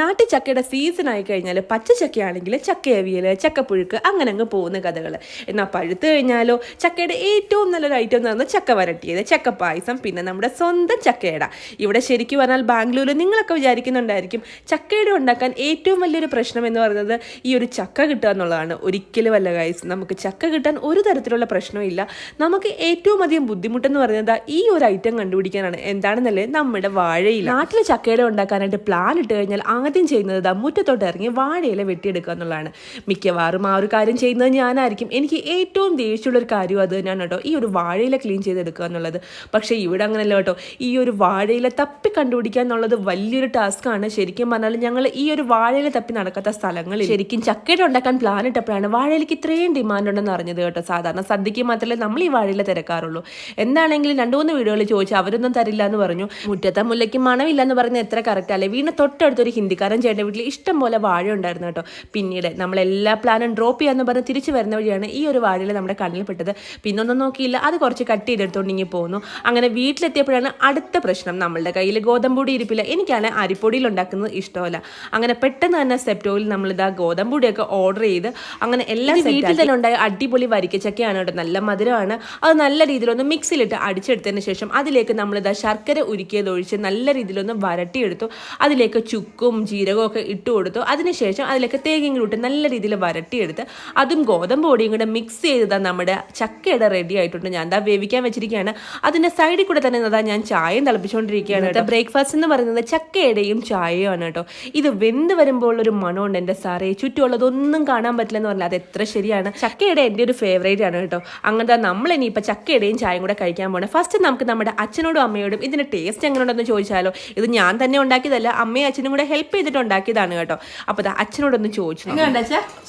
നാട്ടിൽ ചക്കയുടെ സീസൺ ആയി കഴിഞ്ഞാൽ പച്ചച്ചക്കയാണെങ്കിൽ ചക്കയവിയൽ, ചക്കപ്പുഴുക്ക് അങ്ങനെ അങ്ങ് പോകുന്ന കഥകൾ. എന്നാൽ പഴുത്ത് കഴിഞ്ഞാലോ ചക്കയുടെ ഏറ്റവും നല്ലൊരു ഐറ്റം എന്ന് പറഞ്ഞാൽ ചക്ക വരട്ടിയത്, ചക്കപ്പായസം, പിന്നെ നമ്മുടെ സ്വന്തം ചക്കയട. ഇവിടെ ശരിക്കും പറഞ്ഞാൽ ബാംഗ്ലൂരിൽ നിങ്ങളൊക്കെ വിചാരിക്കുന്നുണ്ടായിരിക്കും ചക്കയുടെ ഉണ്ടാക്കാൻ ഏറ്റവും വലിയൊരു പ്രശ്നം എന്ന് പറയുന്നത് ഈ ഒരു ചക്ക കിട്ടുക എന്നുള്ളതാണ്. ഒരിക്കലും അല്ല ഗൈസ്, നമുക്ക് ചക്ക കിട്ടാൻ ഒരു തരത്തിലുള്ള പ്രശ്നമില്ല. നമുക്ക് ഏറ്റവും അധികം ബുദ്ധിമുട്ടെന്ന് പറയുന്നത് ഈ ഒരു ഐറ്റം കണ്ടുപിടിക്കാനാണ്. എന്താണെന്നല്ലേ, നമ്മുടെ വാഴയില. നാട്ടിലെ ചക്കയുടെ ഉണ്ടാക്കാനായിട്ട് പ്ലാൻ ഇട്ട് കഴിഞ്ഞാൽ ആദ്യം ചെയ്യുന്നത് മുറ്റത്തോട്ട് ഇറങ്ങി വാഴയില വെട്ടിയെടുക്കുക എന്നുള്ളതാണ്. മിക്കവാറും ആ ഒരു കാര്യം ചെയ്യുന്നത് ഞാനായിരിക്കും. എനിക്ക് ഏറ്റവും ദേഷ്യമുള്ളൊരു കാര്യം അത് തന്നെയാണ് കേട്ടോ, ഈ ഒരു വാഴയില ക്ലീൻ ചെയ്തെടുക്കുക എന്നുള്ളത്. പക്ഷേ ഇവിടെ അങ്ങനെയല്ല കേട്ടോ, ഈ ഒരു വാഴയില തപ്പി കണ്ടുപിടിക്കുക എന്നുള്ളത് വലിയൊരു ടാസ്ക്കാണ്. ശരിക്കും പറഞ്ഞാൽ ഞങ്ങൾ ഈ ഒരു വാഴയില തപ്പി നടക്കാത്ത സ്ഥലങ്ങളിൽ ശരിക്കും ചക്കയുടെ ഉണ്ടാക്കാൻ പ്ലാൻ ഇട്ടപ്പോഴാണ് വാഴയിലേക്ക് ഇത്രയും ഡിമാൻഡ് ഉണ്ടെന്ന് അറിഞ്ഞത് കേട്ടോ. സാധാരണ സദ്യക്ക് മാത്രമേ നമ്മൾ ഈ വാഴയില തിരക്കാറുള്ളൂ. എന്താണെങ്കിലും 2-3 വീടുകളിൽ ചോദിച്ചാൽ അവരൊന്നും തരില്ല എന്ന് പറഞ്ഞു. മുറ്റത്തെ മുല്ലയ്ക്ക് മണമില്ല എന്ന് പറയുന്നത് എത്ര കറക്റ്റ് അല്ലേ. വീടിന് തൊട്ടടുത്തൊരു ഹിന്ദിക്കാരൻ ചേട്ടൻ്റെ വീട്ടിൽ ഇഷ്ടം പോലെ വാഴ ഉണ്ടായിരുന്നു കേട്ടോ. പിന്നീട് നമ്മളെല്ലാ പ്ലാനും ഡ്രോപ്പ് ചെയ്യാന്ന് പറഞ്ഞ് തിരിച്ചു വരുന്ന വഴിയാണ് ഈ ഒരു വാഴയില നമ്മുടെ കണ്ണിൽ പെട്ടത്. പിന്നൊന്നും നോക്കിയില്ല, അത് കുറച്ച് കട്ട് ചെയ്തെടുത്തോണ്ട് ഇങ്ങനെ പോകുന്നു. അങ്ങനെ വീട്ടിലെത്തിയപ്പോഴാണ് അടുത്ത പ്രശ്നം, നമ്മളുടെ കയ്യിൽ ഗോതമ്പൊടി ഇരിപ്പില്ല. എനിക്കാണ് അരിപ്പൊടിയിൽ ഉണ്ടാക്കുന്നത് ഇഷ്ടമല്ല. അങ്ങനെ പെട്ടെന്ന് തന്നെ സെപ്റ്റോയിൽ നമ്മളിതാ ഗോതമ്പൊടിയൊക്കെ ഓർഡർ ചെയ്ത് അങ്ങനെ എല്ലാം വീട്ടിൽ തന്നെ ഉണ്ടായ അടിപൊളി വരിക്കച്ചക്കയാണ് കേട്ടോ. നല്ല മധുരമാണ്. അത് നല്ല രീതിയിലൊന്ന് മിക്സിയിലിട്ട് അടിച്ചെടുത്തതിന് ശേഷം അതിലേക്ക് നമ്മളിതാ ശർക്കര ഉരുക്കിയത് ഒഴിച്ച് നല്ല രീതിയിലൊന്ന് വരട്ടിയെടുത്തു. അതിലേക്ക് ചുക്കും ജീരകവും ഒക്കെ ഇട്ട് കൊടുത്തു. അതിനുശേഷം അതിലേക്ക് തേങ്ങയും കൂടി ഇട്ട് നല്ല രീതിയിൽ വരട്ടിയെടുത്ത് അതും ഗോതമ്പ് പൊടിയും കൂടെ മിക്സ് ചെയ്താൽ നമ്മുടെ ചക്കയുടെ റെഡി ആയിട്ടുണ്ട്. ഞാൻ എന്താ വേവിക്കാൻ വെച്ചിരിക്കുകയാണ്. അതിൻ്റെ സൈഡിൽ കൂടെ തന്നെ അതാ ഞാൻ ചായയും തിളപ്പിച്ചുകൊണ്ടിരിക്കുകയാണ് കേട്ടോ. ബ്രേക്ക്ഫാസ്റ്റ് എന്ന് പറയുന്നത് ചക്കയുടെയും ചായയുമാണ് കേട്ടോ. ഇത് വെന്ത് വരുമ്പോൾ ഒരു മണമുണ്ട് എൻ്റെ സാറേ, ചുറ്റുമുള്ളതൊന്നും കാണാൻ പറ്റില്ല എന്ന് പറഞ്ഞാൽ അത് എത്ര ശരിയാണ്. ചക്കയുടെ എൻ്റെ ഒരു ഫേവറേറ്റ് ആണ് കേട്ടോ. അങ്ങനത്തെ നമ്മൾ ഇനിയിപ്പോൾ ചക്കയുടെയും ചായയും കൂടെ കഴിക്കാൻ പോകണം. ഫസ്റ്റ് നമുക്ക് നമ്മുടെ അച്ഛനോടും അമ്മയോടും ഇതിൻ്റെ ടേസ്റ്റ് എങ്ങനെയുണ്ടെന്ന് ചോദിച്ചാലോ. ഇത് ഞാൻ തന്നെ ഉണ്ടാക്കിയതല്ല, അമ്മയും അച്ഛനും കൂടെ ഹെൽപ്പ് ചെയ്തിട്ട് ഉണ്ടാക്കിയതാണ് കേട്ടോ. അപ്പോൾ അച്ഛനോടൊന്ന് ചോദിച്ചു.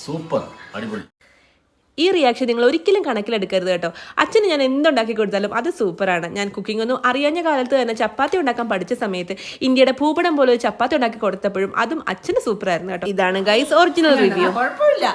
സൂപ്പർ, അടിപൊളി. ഈ റിയാക്ഷൻ നിങ്ങൾ ഒരിക്കലും കണക്കിലെടുക്കരുത് കേട്ടോ. അച്ഛന് ഞാൻ എന്തുണ്ടാക്കി കൊടുത്താലും അത് സൂപ്പറാണ്. ഞാൻ കുക്കിംഗ് ഒന്നും അറിയാഞ്ഞ കാലത്ത് തന്നെ ചപ്പാത്തി ഉണ്ടാക്കാൻ പഠിച്ച സമയത്ത് ഇന്ത്യയുടെ ഭൂപടം പോലെ ഒരു ചപ്പാത്തി ഉണ്ടാക്കി കൊടുത്തപ്പോഴും അതും അച്ഛന് സൂപ്പറായിരുന്നു കേട്ടോ. ഇതാണ് ഗൈസ് ഒറിജിനൽ റിവ്യൂ. കുഴപ്പമില്ല.